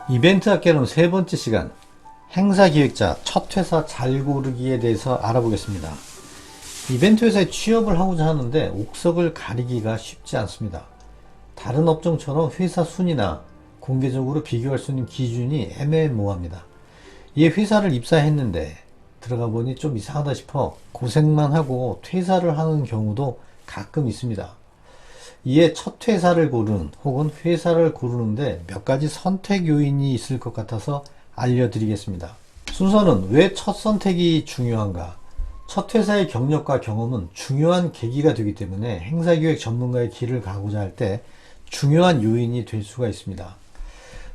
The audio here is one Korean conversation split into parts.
이벤트 학개론 세 번째 시간, 행사 기획자 첫 회사 잘 고르기에 대해서 알아보겠습니다. 이벤트 회사에 취업을 하고자 하는데 옥석을 가리기가 쉽지 않습니다. 다른 업종처럼 회사 순위나 공개적으로 비교할 수 있는 기준이 애매모호합니다. 이에 회사를 입사했는데 들어가 보니 좀 이상하다 싶어 고생만 하고 퇴사를 하는 경우도 가끔 있습니다. 이에 첫 회사를 고르는 혹은 회사를 고르는데 몇 가지 선택 요인이 있을 것 같아서 알려드리겠습니다. 순서는 왜 첫 선택이 중요한가? 첫 회사의 경력과 경험은 중요한 계기가 되기 때문에 행사기획 전문가의 길을 가고자 할 때 중요한 요인이 될 수가 있습니다.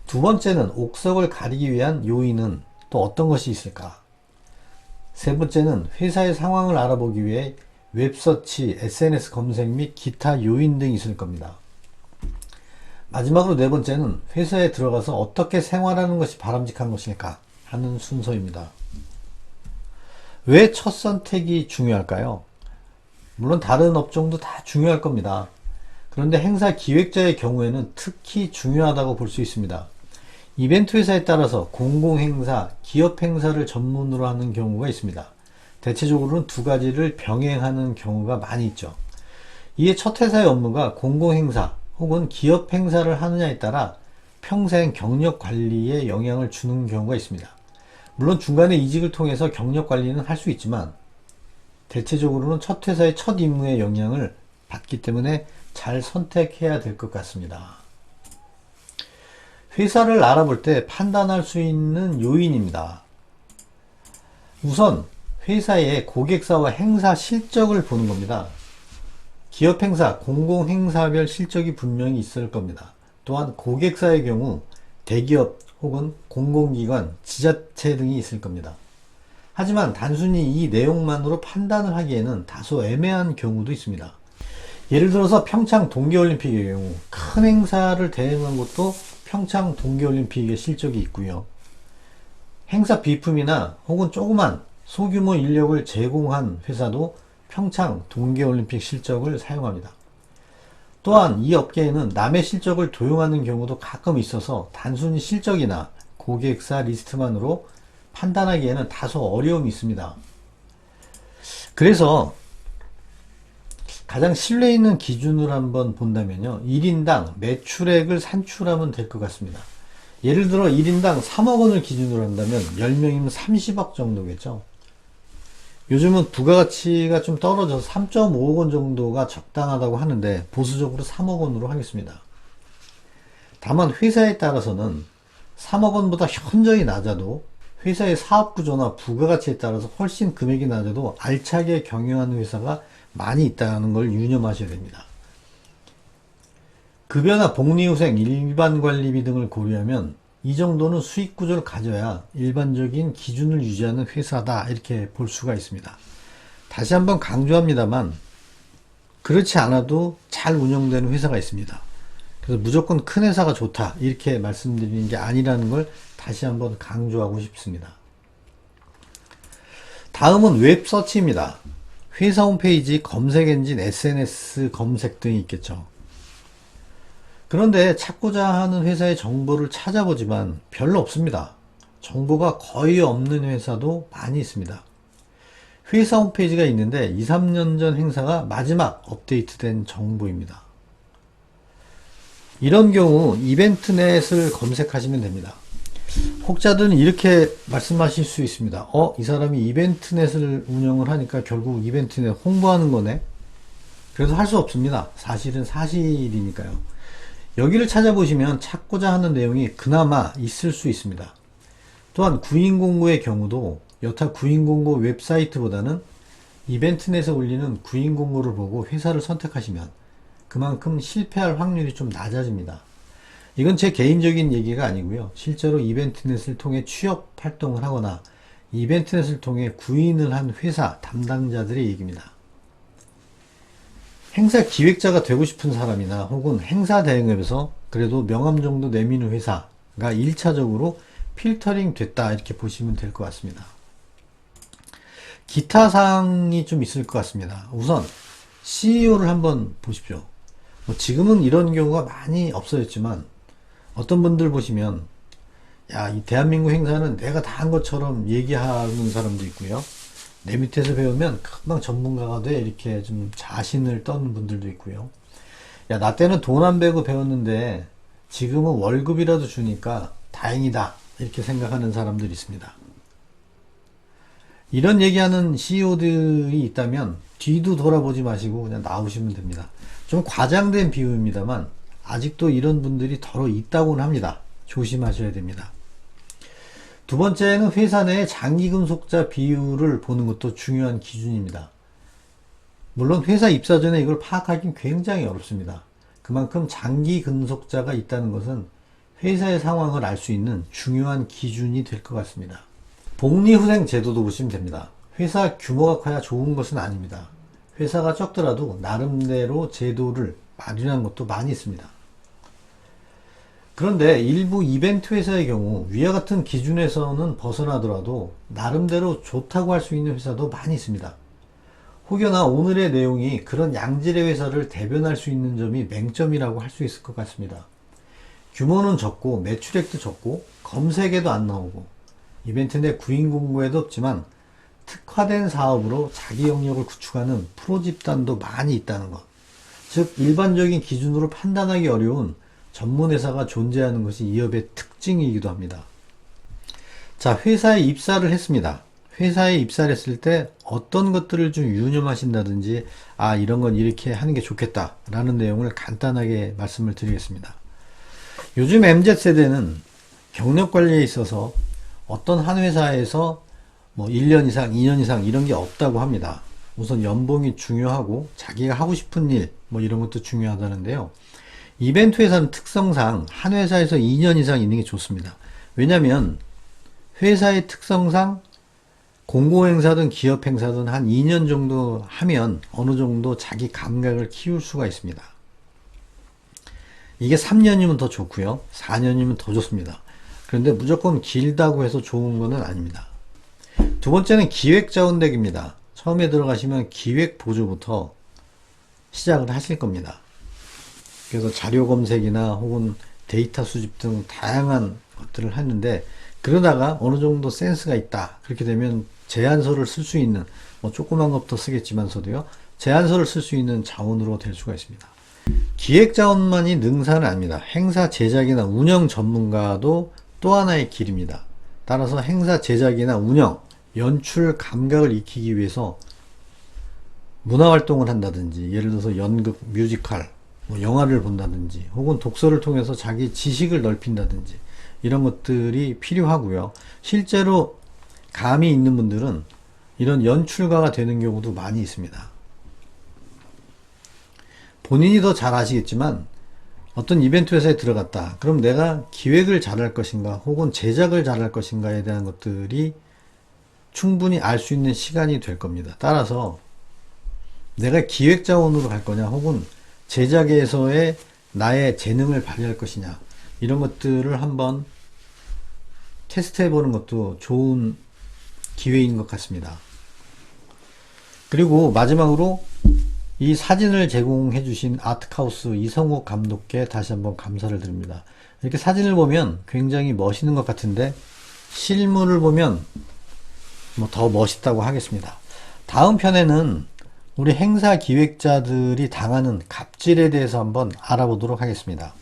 두 번째는 옥석을 가리기 위한 요인은 또 어떤 것이 있을까? 세 번째는 회사의 상황을 알아보기 위해 웹서치, SNS 검색 및 기타 요인 등이 있을 겁니다. 마지막으로 네 번째는 회사에 들어가서 어떻게 생활하는 것이 바람직한 것일까 하는 순서입니다. 왜 첫 선택이 중요할까요? 물론 다른 업종도 다 중요할 겁니다. 그런데 행사 기획자의 경우에는 특히 중요하다고 볼 수 있습니다. 이벤트 회사에 따라서 공공행사, 기업행사를 전문으로 하는 경우가 있습니다. 대체적으로는 두 가지를 병행하는 경우가 많이 있죠. 이에 첫 회사의 업무가 공공행사 혹은 기업행사를 하느냐에 따라 평생 경력 관리에 영향을 주는 경우가 있습니다. 물론 중간에 이직을 통해서 경력 관리는 할 수 있지만 대체적으로는 첫 회사의 첫 임무에 영향을 받기 때문에 잘 선택해야 될 것 같습니다. 회사를 알아볼 때 판단할 수 있는 요인입니다. 우선 회사의 고객사와 행사 실적을 보는 겁니다. 기업 행사, 공공 행사별 실적이 분명히 있을 겁니다. 또한 고객사의 경우 대기업 혹은 공공기관, 지자체 등이 있을 겁니다. 하지만 단순히 이 내용만으로 판단을 하기에는 다소 애매한 경우도 있습니다. 예를 들어서 평창 동계올림픽의 경우 큰 행사를 대행한 것도 평창 동계올림픽의 실적이 있고요. 행사 비품이나 혹은 조그만 소규모 인력을 제공한 회사도 평창 동계올림픽 실적을 사용합니다. 또한 이 업계에는 남의 실적을 도용하는 경우도 가끔 있어서 단순히 실적이나 고객사 리스트만으로 판단하기에는 다소 어려움이 있습니다. 그래서 가장 신뢰 있는 기준을 한번 본다면요. 1인당 매출액을 산출하면 될 것 같습니다. 예를 들어 1인당 3억 원을 기준으로 한다면 10명이면 30억 정도겠죠. 요즘은 부가가치가 좀 떨어져서 3.5억 원 정도가 적당하다고 하는데 보수적으로 3억 원으로 하겠습니다. 다만 회사에 따라서는 3억 원보다 현저히 낮아도 회사의 사업 구조나 부가가치에 따라서 훨씬 금액이 낮아도 알차게 경영하는 회사가 많이 있다는 걸 유념하셔야 됩니다. 급여나 복리후생, 일반관리비 등을 고려하면 이 정도는 수익 구조를 가져야 일반적인 기준을 유지하는 회사다 이렇게 볼 수가 있습니다. 다시 한번 강조합니다만 그렇지 않아도 잘 운영되는 회사가 있습니다. 그래서 무조건 큰 회사가 좋다 이렇게 말씀드리는 게 아니라는 걸 다시 한번 강조하고 싶습니다. 다음은 웹서치입니다. 회사 홈페이지, 검색엔진, SNS 검색 등이 있겠죠. 그런데 찾고자 하는 회사의 정보를 찾아보지만 별로 없습니다. 정보가 거의 없는 회사도 많이 있습니다. 회사 홈페이지가 있는데 2, 3년 전 행사가 마지막 업데이트된 정보입니다. 이런 경우 이벤트넷을 검색하시면 됩니다. 혹자들은 이렇게 말씀하실 수 있습니다. 이 사람이 이벤트넷을 운영을 하니까 결국 이벤트넷 홍보하는 거네? 그래도 할 수 없습니다. 사실은 사실이니까요. 여기를 찾아보시면 찾고자 하는 내용이 그나마 있을 수 있습니다. 또한 구인공고의 경우도 여타 구인공고 웹사이트보다는 이벤트넷에 올리는 구인공고를 보고 회사를 선택하시면 그만큼 실패할 확률이 좀 낮아집니다. 이건 제 개인적인 얘기가 아니고요. 실제로 이벤트넷을 통해 취업 활동을 하거나 이벤트넷을 통해 구인을 한 회사 담당자들의 얘기입니다. 행사 기획자가 되고 싶은 사람이나 혹은 행사 대행업에서 그래도 명함 정도 내미는 회사가 1차적으로 필터링 됐다 이렇게 보시면 될 것 같습니다. 기타 사항이 좀 있을 것 같습니다. 우선 CEO를 한번 보십시오. 지금은 이런 경우가 많이 없어졌지만 어떤 분들 보시면 야, 이 대한민국 행사는 내가 다 한 것처럼 얘기하는 사람도 있고요. 내 밑에서 배우면 금방 전문가가 돼. 이렇게 좀 자신을 떠는 분들도 있고요. 야, 나 때는 돈 안 베고 배웠는데 지금은 월급이라도 주니까 다행이다. 이렇게 생각하는 사람들이 있습니다. 이런 얘기하는 CEO들이 있다면 뒤도 돌아보지 마시고 그냥 나오시면 됩니다. 좀 과장된 비유입니다만 아직도 이런 분들이 더러 있다고는 합니다. 조심하셔야 됩니다. 두 번째는 회사 내 장기금속자 비율을 보는 것도 중요한 기준입니다. 물론 회사 입사 전에 이걸 파악하기는 굉장히 어렵습니다. 그만큼 장기금속자가 있다는 것은 회사의 상황을 알 수 있는 중요한 기준이 될 것 같습니다. 복리후생 제도도 보시면 됩니다. 회사 규모가 커야 좋은 것은 아닙니다. 회사가 적더라도 나름대로 제도를 마련한 것도 많이 있습니다. 그런데 일부 이벤트 회사의 경우 위와 같은 기준에서는 벗어나더라도 나름대로 좋다고 할 수 있는 회사도 많이 있습니다. 혹여나 오늘의 내용이 그런 양질의 회사를 대변할 수 있는 점이 맹점이라고 할 수 있을 것 같습니다. 규모는 적고 매출액도 적고 검색에도 안 나오고 이벤트 내 구인 공고에도 없지만 특화된 사업으로 자기 영역을 구축하는 프로 집단도 많이 있다는 것. 즉 일반적인 기준으로 판단하기 어려운 전문 회사가 존재하는 것이 이 업의 특징이기도 합니다. 자, 회사에 입사를 했습니다. 회사에 입사를 했을 때 어떤 것들을 좀 유념하신다든지 이런 건 이렇게 하는 게 좋겠다 라는 내용을 간단하게 말씀을 드리겠습니다. 요즘 MZ세대는 경력 관리에 있어서 어떤 한 회사에서 1년 이상, 2년 이상 이런 게 없다고 합니다. 우선 연봉이 중요하고 자기가 하고 싶은 일 이런 것도 중요하다는데요. 이벤트 회사는 특성상 한 회사에서 2년 이상 있는 게 좋습니다. 왜냐하면 회사의 특성상 공공행사든 기업행사든 한 2년 정도 하면 어느 정도 자기 감각을 키울 수가 있습니다. 이게 3년이면 더 좋고요. 4년이면 더 좋습니다. 그런데 무조건 길다고 해서 좋은 것은 아닙니다. 두 번째는 기획자원댁입니다. 처음에 들어가시면 기획보조부터 시작을 하실 겁니다. 그래서 자료 검색이나 혹은 데이터 수집 등 다양한 것들을 하는데 그러다가 어느 정도 센스가 있다. 그렇게 되면 제안서를 쓸 수 있는 조그만 것부터 쓰겠지만서도요. 제안서를 쓸 수 있는 자원으로 될 수가 있습니다. 기획자원만이 능사는 아닙니다. 행사 제작이나 운영 전문가도 또 하나의 길입니다. 따라서 행사 제작이나 운영, 연출 감각을 익히기 위해서 문화활동을 한다든지 예를 들어서 연극, 뮤지컬, 영화를 본다든지 혹은 독서를 통해서 자기 지식을 넓힌다든지 이런 것들이 필요하고요. 실제로 감이 있는 분들은 이런 연출가가 되는 경우도 많이 있습니다. 본인이 더 잘 아시겠지만 어떤 이벤트 회사에 들어갔다. 그럼 내가 기획을 잘할 것인가 혹은 제작을 잘할 것인가에 대한 것들이 충분히 알 수 있는 시간이 될 겁니다. 따라서 내가 기획자원으로 갈 거냐 혹은 제작에서의 나의 재능을 발휘할 것이냐 이런 것들을 한번 테스트 해보는 것도 좋은 기회인 것 같습니다. 그리고 마지막으로 이 사진을 제공해 주신 아트카우스 이성욱 감독께 다시 한번 감사를 드립니다. 이렇게 사진을 보면 굉장히 멋있는 것 같은데 실물을 보면 더 멋있다고 하겠습니다. 다음 편에는 우리 행사 기획자들이 당하는 갑질에 대해서 한번 알아보도록 하겠습니다.